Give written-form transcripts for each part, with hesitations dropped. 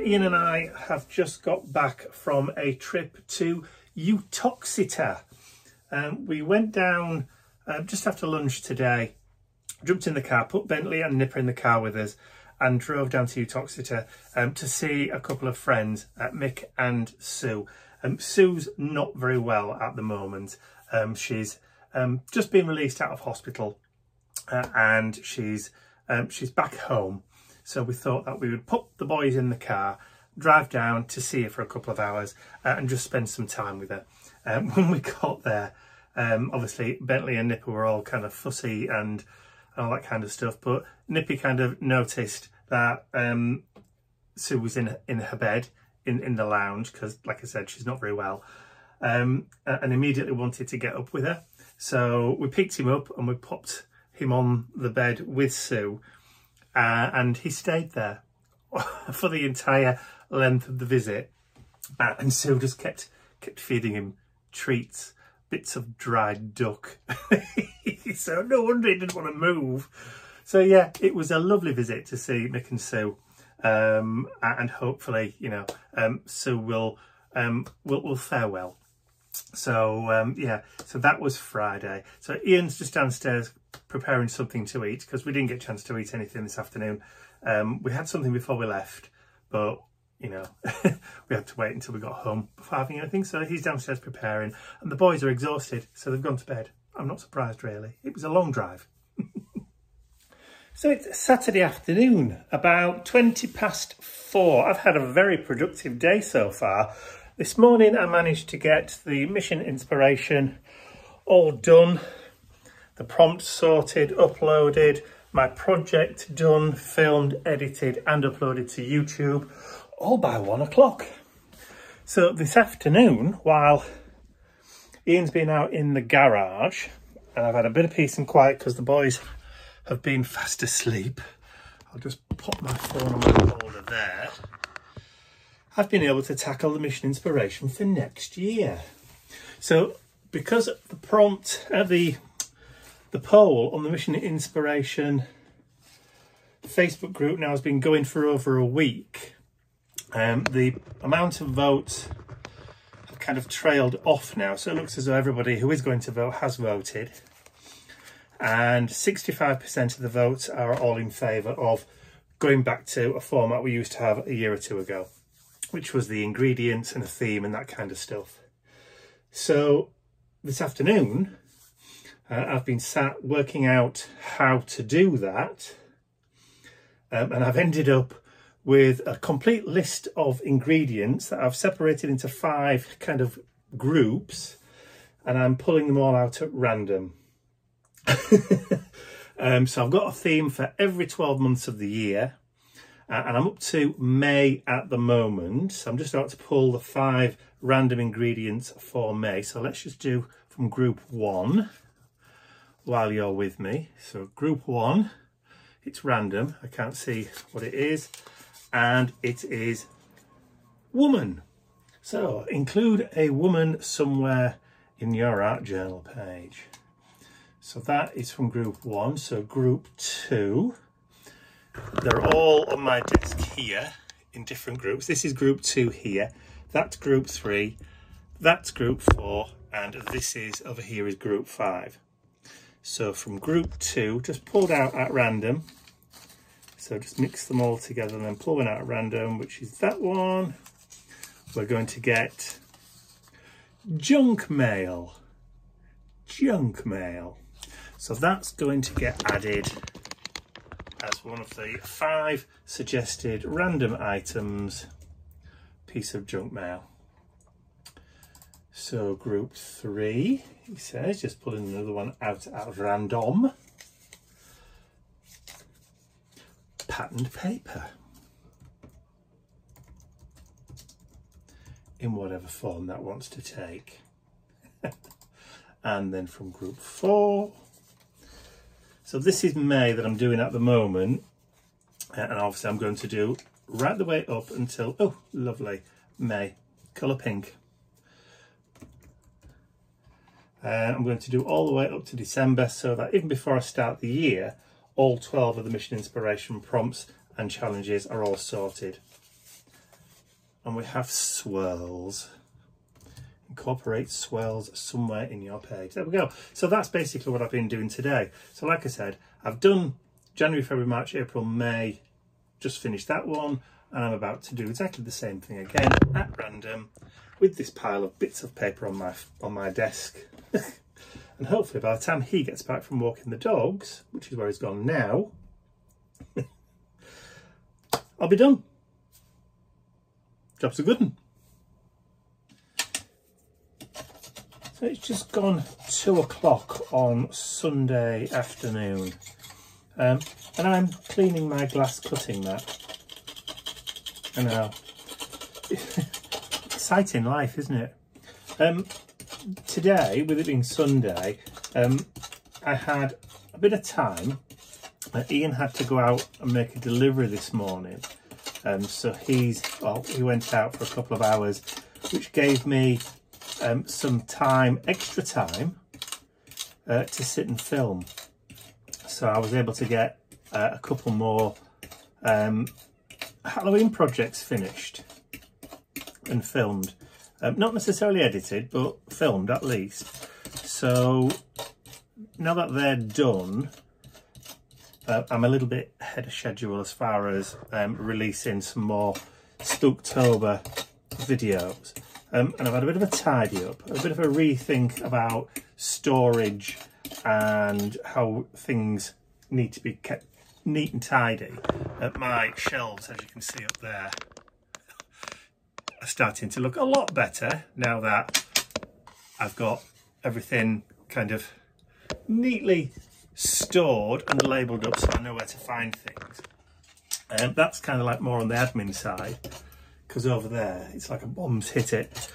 Ian and I have just got back from a trip to Uttoxeter. We went down just after lunch today, jumped in the car, put Bentley and Nipper in the car with us and drove down to Uttoxeter to see a couple of friends, Mick and Sue. Sue's not very well at the moment. She's just been released out of hospital and she's back home. So we thought that we would put the boys in the car, drive down to see her for a couple of hours and just spend some time with her. When we got there, obviously Bentley and Nipper were all kind of fussy and all that kind of stuff, but Nippy kind of noticed that Sue was in her bed in the lounge because, like I said, she's not very well, and immediately wanted to get up with her. So we picked him up and we popped him on the bed with Sue, and he stayed there for the entire length of the visit, and Sue just kept feeding him treats, bits of dried duck. So no wonder he didn't want to move. So yeah, it was a lovely visit to see Mick and Sue, and hopefully, you know, Sue will fare well. So yeah, so that was Friday. So Ian's just downstairs preparing something to eat because we didn't get a chance to eat anything this afternoon. We had something before we left, but you know, we had to wait until we got home before having anything. So he's downstairs preparing, and the boys are exhausted, so they've gone to bed. I'm not surprised, really. It was a long drive. So it's Saturday afternoon, about 4:20. I've had a very productive day so far. This morning I managed to get the mission inspiration all done, the prompt sorted, uploaded, my project done, filmed, edited and uploaded to YouTube, all by 1 o'clock. So this afternoon, while Ian's been out in the garage and I've had a bit of peace and quiet because the boys have been fast asleep, I'll just pop my phone on my holder there. I've been able to tackle the mission inspiration for next year. So because the prompt, the poll on the mission inspiration Facebook group now has been going for over a week, the amount of votes have kind of trailed off now. So it looks as though everybody who is going to vote has voted. And 65% of the votes are all in favour of going back to a format we used to have a year or two ago, which was the ingredients and a theme and that kind of stuff. So this afternoon, I've been sat working out how to do that. And I've ended up with a complete list of ingredients that I've separated into 5 kind of groups, and I'm pulling them all out at random. So I've got a theme for every 12 months of the year, and I'm up to May at the moment. So I'm just about to pull the 5 random ingredients for May. So let's just do from group 1 while you're with me. So group 1, it's random, I can't see what it is, and it is woman. So include a woman somewhere in your art journal page. So that is from group 1. So group 2, they're all on my desk here in different groups. This is group 2 here, that's group 3, that's group 4, and this is over here is group 5. So from group 2, just pulled out at random. So just mix them all together and then pull one out at random, which is that one. We're going to get junk mail. Junk mail. So that's going to get added as one of the 5 suggested random items, piece of junk mail. So group 3, he says, just pulling another one out at random. Patterned paper. In whatever form that wants to take. And then from group 4, so this is May that I'm doing at the moment, and obviously I'm going to do right the way up until, oh lovely, May, colour pink. I'm going to do all the way up to December, so that even before I start the year, all 12 of the mission inspiration prompts and challenges are all sorted. and we have swirls. Incorporate swirls somewhere in your page. There we go. So that's basically what I've been doing today. So like I said, I've done January, February, March, April, May, just finished that one, and I'm about to do exactly the same thing again at random with this pile of bits of paper on my desk. And hopefully by the time he gets back from walking the dogs, which is where he's gone now, I'll be done. Job's a good one. So it's just gone 2 o'clock on Sunday afternoon, and I'm cleaning my glass cutting mat. I know. Exciting life, isn't it? Today, with it being Sunday, I had a bit of time. Ian had to go out and make a delivery this morning, so he went out for a couple of hours, which gave me some time, extra time, to sit and film. So I was able to get a couple more Halloween projects finished and filmed. Not necessarily edited, but filmed at least. So now that they're done, I'm a little bit ahead of schedule as far as releasing some more Spooktober videos. And I've had a bit of a tidy up, a bit of a rethink about storage and how things need to be kept neat and tidy. My shelves, as you can see up there, are starting to look a lot better now that I've got everything kind of neatly stored and labelled up so I know where to find things. That's kind of like more on the admin side, because over there it's like a bomb's hit it.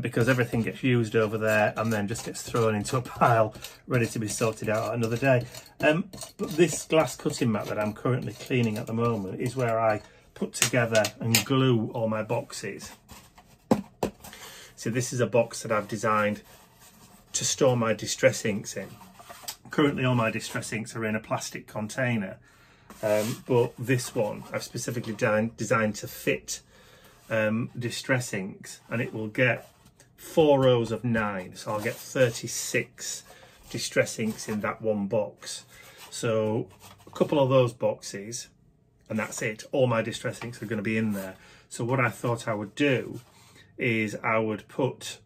Because everything gets used over there and then just gets thrown into a pile ready to be sorted out another day. But this glass cutting mat that I'm currently cleaning at the moment is where I put together and glue all my boxes. So this is a box that I've designed to store my distress inks in. Currently all my distress inks are in a plastic container, but this one I've specifically designed to fit distress inks, and it will get 4 rows of 9, so I'll get 36 distress inks in that one box. So a couple of those boxes and that's it. All my distress inks are going to be in there. So what I thought I would do is I would put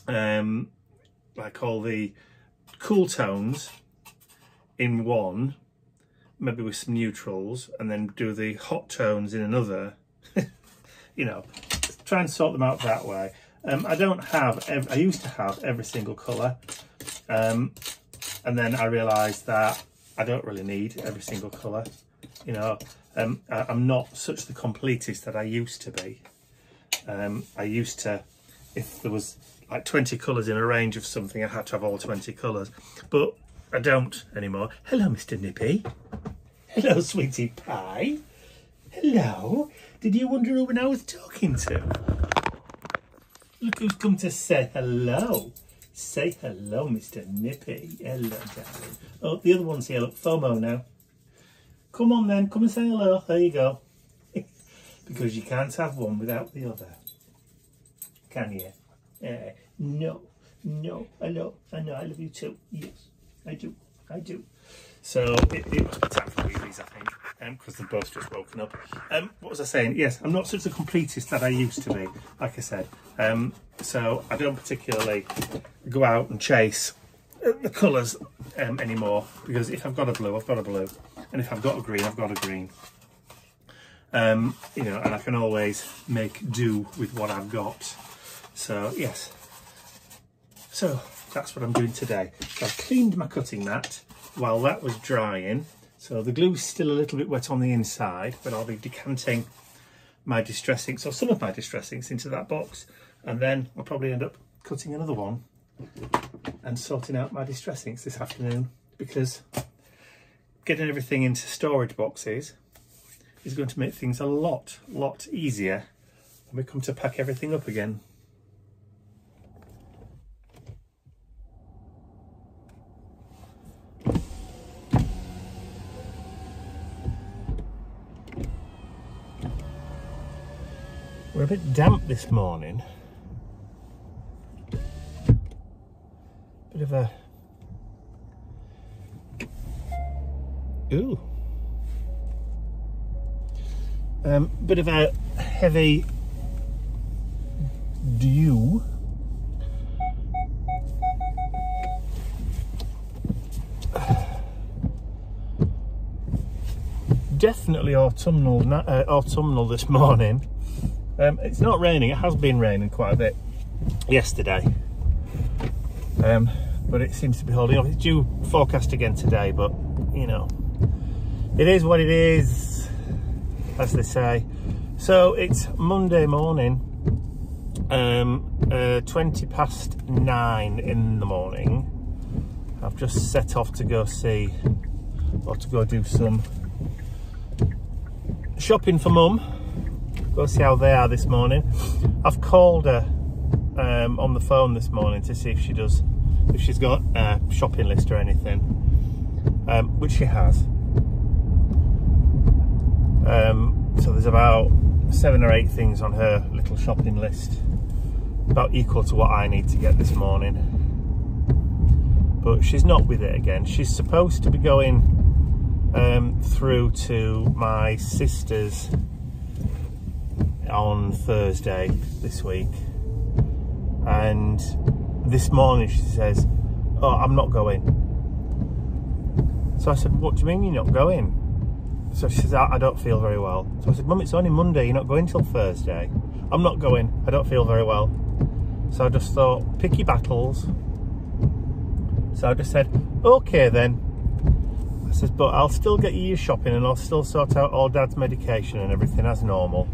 like all the cool tones in one, maybe with some neutrals, and then do the hot tones in another. You know, try and sort them out that way. I don't have, I used to have every single colour, and then I realised that I don't really need every single colour. You know, I'm not such the completist that I used to be. I used to, if there was like 20 colours in a range of something, I had to have all 20 colours, but I don't anymore. Hello, Mr. Nippy. Hello, sweetie pie. Hello. Did you wonder who I was talking to? Look who's come to say hello. Say hello, Mr. Nippy. Hello, darling. Oh, the other one's here. Look, FOMO now. Come on then, come and say hello. There you go. Because you can't have one without the other. Can you? No, no, hello. I know, I love you too. Yes, I do. I do. So it must be time for wheelies, I think, because they've both just woken up. What was I saying? Yes, I'm not such a completist that I used to be, like I said. So I don't particularly go out and chase the colours anymore, because if I've got a blue, I've got a blue, and if I've got a green, I've got a green. You know, and I can always make do with what I've got. So yes, so that's what I'm doing today. So I've cleaned my cutting mat while that was drying, so the glue's still a little bit wet on the inside, but I'll be decanting my distress inks, or some of my distress inks, into that box, and then I'll probably end up cutting another one and sorting out my distress inks this afternoon, because getting everything into storage boxes is going to make things a lot easier when we come to pack everything up again. We're a bit damp this morning. Bit of a... Ooh. Bit of a heavy dew. Definitely autumnal this morning. It's not raining. It has been raining quite a bit yesterday, but it seems to be holding off. It's due forecast again today, but you know, it is what it is, as they say. So it's Monday morning, 20 past 9 in the morning. I've just set off to go see, or to go do some shopping for Mum. Go see how they are this morning. I've called her on the phone this morning to see if she's got a shopping list or anything, which she has. So there's about 7 or 8 things on her little shopping list, about equal to what I need to get this morning. But she's not with it again. She's supposed to be going through to my sister's on Thursday this week, and this morning she says, "Oh, I'm not going." So I said, "What do you mean you're not going?" So she says, "I don't feel very well." So I said, "Mum, it's only Monday, you're not going till Thursday." "I'm not going, I don't feel very well." So I just thought, pick your battles. So I just said, "Okay then." I says, "But I'll still get you your shopping and I'll still sort out all Dad's medication and everything as normal."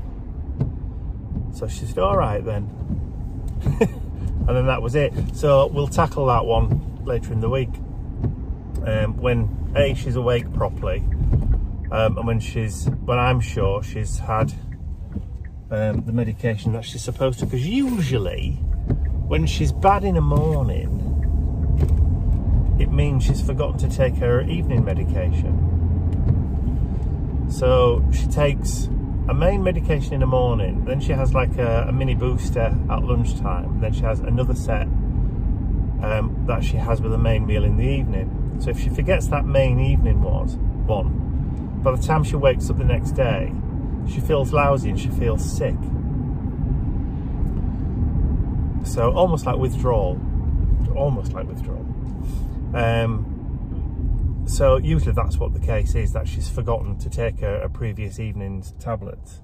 So she said, "All right then." And then that was it. So we'll tackle that one later in the week, when she's awake properly, and when I'm sure she's had the medication that she's supposed to. Because usually when she's bad in the morning, it means she's forgotten to take her evening medication. So she takes a main medication in the morning, then she has like a mini booster at lunchtime, then she has another set that she has with a main meal in the evening. So if she forgets that main evening one, by the time she wakes up the next day, she feels lousy and she feels sick. So almost like withdrawal. So usually that's what the case is, that she's forgotten to take her previous evening's tablets.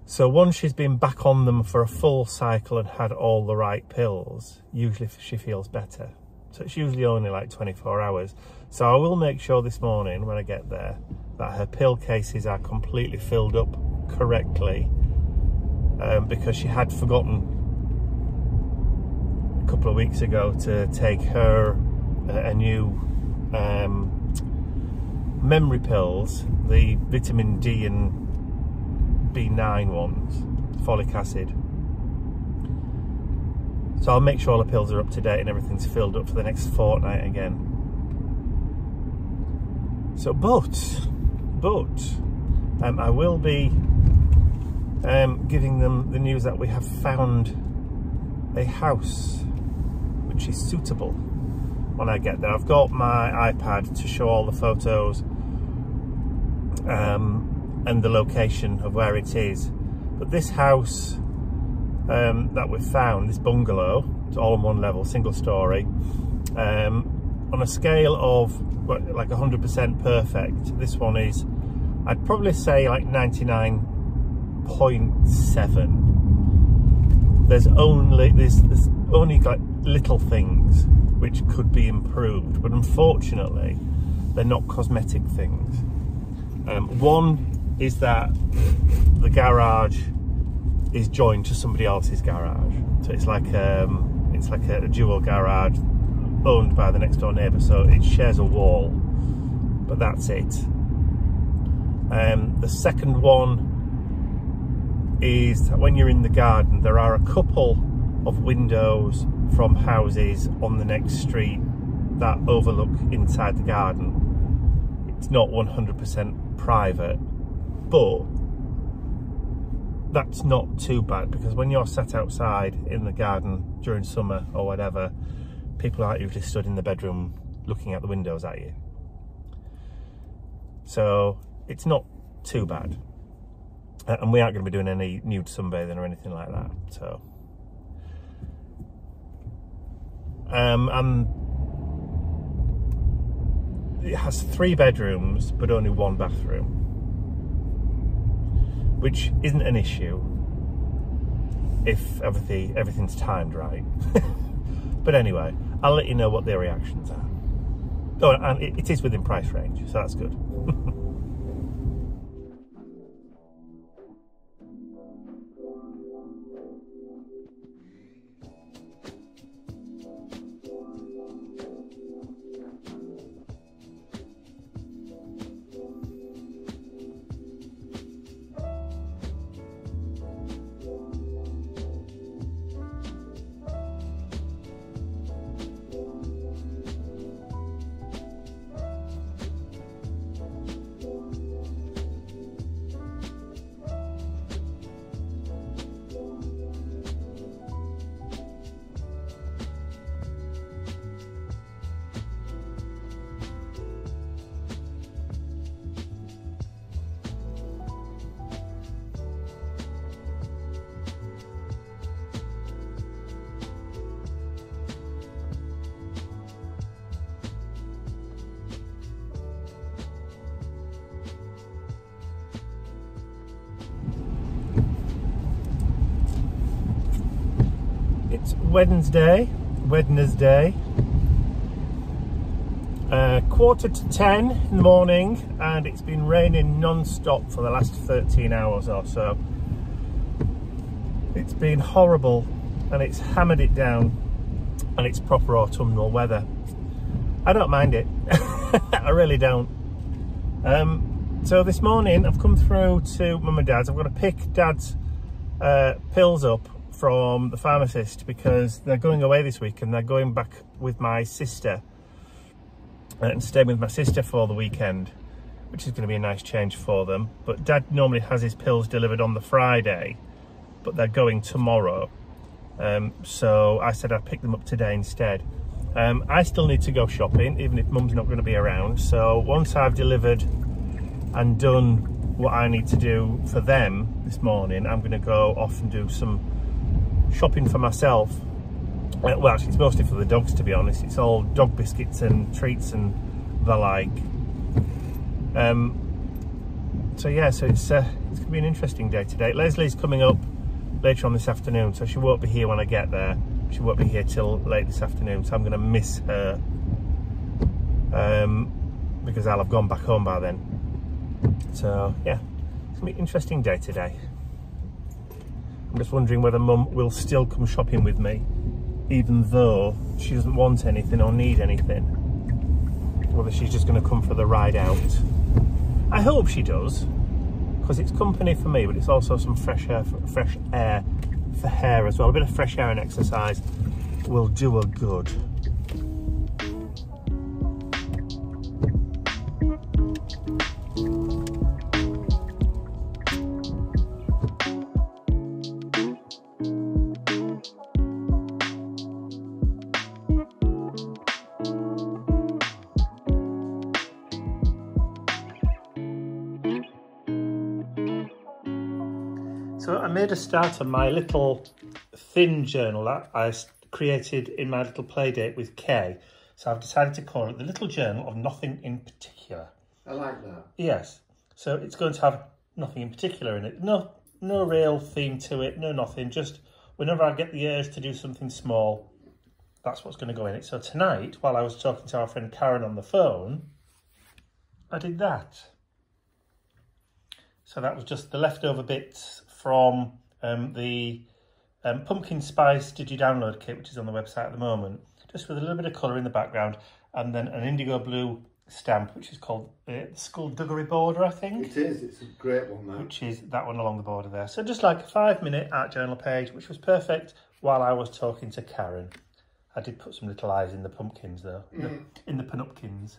So once she's been back on them for a full cycle and had all the right pills, usually she feels better. So it's usually only like 24 hours. So I will make sure this morning when I get there that her pill cases are completely filled up correctly, because she had forgotten a couple of weeks ago to take her a new memory pills, the vitamin D and B9 ones, folic acid. So I'll make sure all the pills are up to date and everything's filled up for the next fortnight again. So, but I will be giving them the news that we have found a house which is suitable when I get there. I've got my iPad to show all the photos and the location of where it is. But this house that we've found, this bungalow, it's all on one level, single story, on a scale of like 100% perfect, this one is, I'd probably say like 99.7. There's only like little things which could be improved, but unfortunately they're not cosmetic things. One is that the garage is joined to somebody else's garage, so it's like a dual garage owned by the next door neighbour, so it shares a wall, but that's it. The second one is that when you're in the garden, there are a couple of windows from houses on the next street that overlook inside the garden. It's not 100% private, but that's not too bad, because when you're sat outside in the garden during summer or whatever, people aren't usually stood in the bedroom looking out the windows at you. So it's not too bad. And we aren't going to be doing any nude sunbathing or anything like that. So, and it has 3 bedrooms, but only 1 bathroom, which isn't an issue if everything's timed right. But anyway, I'll let you know what their reactions are. Oh, and it is within price range, so that's good. It's Wednesday, 9:45 in the morning, and it's been raining non-stop for the last 13 hours or so. It's been horrible, and it's hammered it down, and it's proper autumnal weather. I don't mind it. I really don't. So this morning I've come through to Mum and Dad's. I've got to pick Dad's pills up from the pharmacist, because they're going away this week, and they're going back with my sister and staying with my sister for the weekend, which is going to be a nice change for them. But Dad normally has his pills delivered on the Friday, but they're going tomorrow, so I said I'd pick them up today instead. I still need to go shopping, even if Mum's not going to be around. So once I've delivered and done what I need to do for them this morning, I'm going to go off and do some shopping for myself. Well, actually, it's mostly for the dogs, to be honest. It's all dog biscuits and treats and the like. So yeah, so it's going to be an interesting day today. Leslie's coming up later on this afternoon, so she won't be here when I get there. She won't be here till late this afternoon, so I'm going to miss her, because I'll have gone back home by then. So yeah, it's going to be an interesting day today. I'm just wondering whether Mum will still come shopping with me, even though she doesn't want anything or need anything. Whether she's just going to come for the ride out. I hope she does, because it's company for me, but it's also some fresh air for hair as well. A bit of fresh air and exercise will do her good. So I made a start on my little thin journal that I created in my little play date with Kay. So I've decided to call it the Little Journal of Nothing in Particular. I like that. Yes. So it's going to have nothing in particular in it. No real theme to it, no nothing. Just whenever I get the urge to do something small, that's what's going to go in it. So tonight, while I was talking to our friend Karen on the phone, I did that. So that was just the leftover bits from the pumpkin spice digi-download kit, which is on the website at the moment, just with a little bit of colour in the background, and then an indigo blue stamp, which is called the Skullduggery border, I think. It is, it's a great one, that. Which is that one along the border there. So just like a 5-minute art journal page, which was perfect while I was talking to Karen. I did put some little eyes in the pumpkins though, in the panupkins.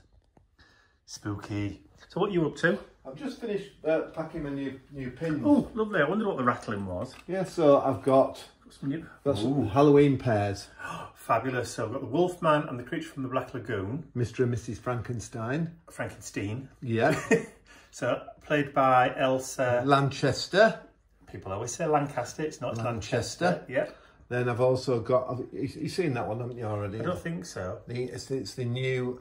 Spooky. So what are you up to? I've just finished packing my new pins. Oh, lovely. I wondered what the rattling was. Yeah, so I've got some Halloween pairs. Fabulous. So I've got the Wolfman and the Creature from the Black Lagoon. Mr. and Mrs. Frankenstein. Frankenstein. Yeah. So played by Elsa Lanchester. People always say Lancaster, it's not Lanchester. Yeah. Then I've also got, you've seen that one, haven't you already? I don't think so. It's the new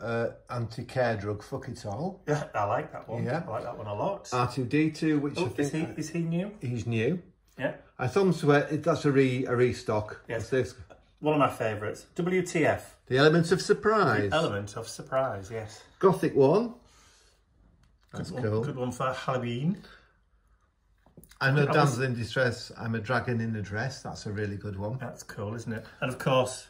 anti-care drug, Fuck It All. Yeah, I like that one. Yeah. I like that one a lot. R2D2, which I think... Is he new? He's new. Yeah. I thought that's a restock. Yes. What's this? One of my favourites. WTF. The Element of Surprise. The Element of Surprise, yes. Gothic one. That's cool. Good one for Halloween. I'm a damsel in distress. I'm a dragon in a dress. That's a really good one. That's cool, isn't it? And of course,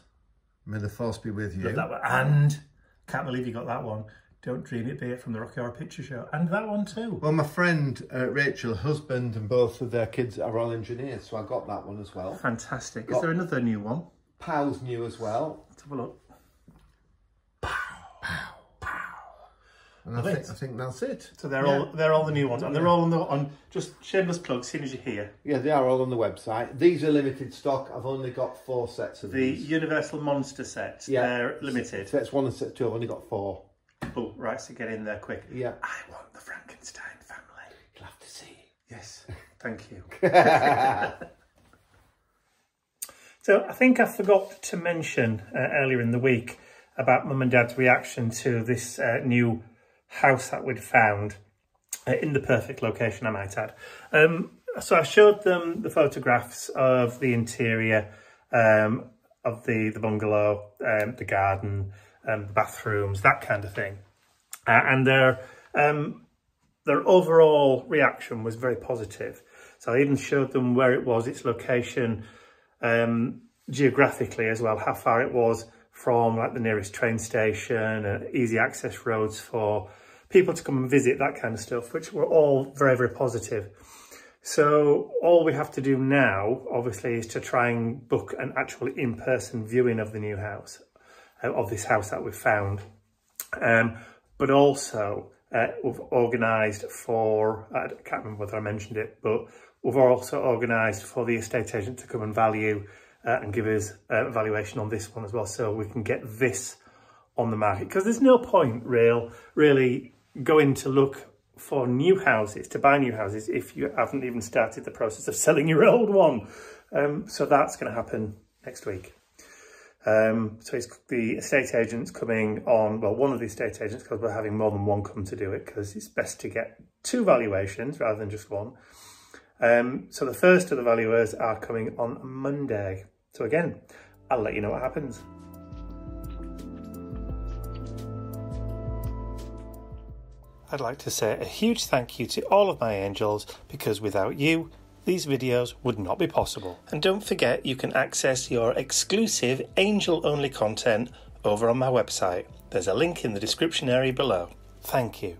may the force be with you. That one. And can't believe you got that one. Don't Dream It, Be It from the Rocky Horror Picture Show. And that one too. Well, my friend Rachel, husband and both of their kids are all engineers, so I got that one as well. Fantastic. Is there another new one? Pal's new as well. Let's have a look. And I think that's it. So they're all the new ones, and they're all on just shameless plug. As soon as you're here, yeah, they are all on the website. These are limited stock. I've only got 4 sets of these. The Universal Monster sets. Yeah, they're limited. Sets 1 and set 2. I've only got 4. Oh, right. So get in there quick. Yeah. I want the Frankenstein family. You'll have to see. Yes. Thank you. So I think I forgot to mention earlier in the week about Mum and Dad's reaction to this new house that we'd found in the perfect location, I might add. So I showed them the photographs of the interior of the bungalow, the garden, the bathrooms, that kind of thing. And their overall reaction was very positive. So I even showed them where it was, its location, geographically as well, how far it was from like the nearest train station, easy access roads for people to come and visit, that kind of stuff, which were all very, very positive. So all we have to do now, obviously, is to try and book an actual in-person viewing of the new house, of this house that we've found. But also, we've organised for, I can't remember whether I mentioned it, but we've also organised for the estate agent to come and value and give us a valuation on this one as well, so we can get this on the market. Because there's no point really going to look for new houses, to buy new houses, if you haven't even started the process of selling your old one. So that's going to happen next week. So it's the estate agent's coming on, well, one of the estate agents, because we're having more than one come to do it, because it's best to get 2 valuations rather than just one. So the first of the valuers are coming on Monday. So again, I'll let you know what happens. I'd like to say a huge thank you to all of my angels, because without you, these videos would not be possible. And don't forget, you can access your exclusive angel-only content over on my website. There's a link in the description area below. Thank you.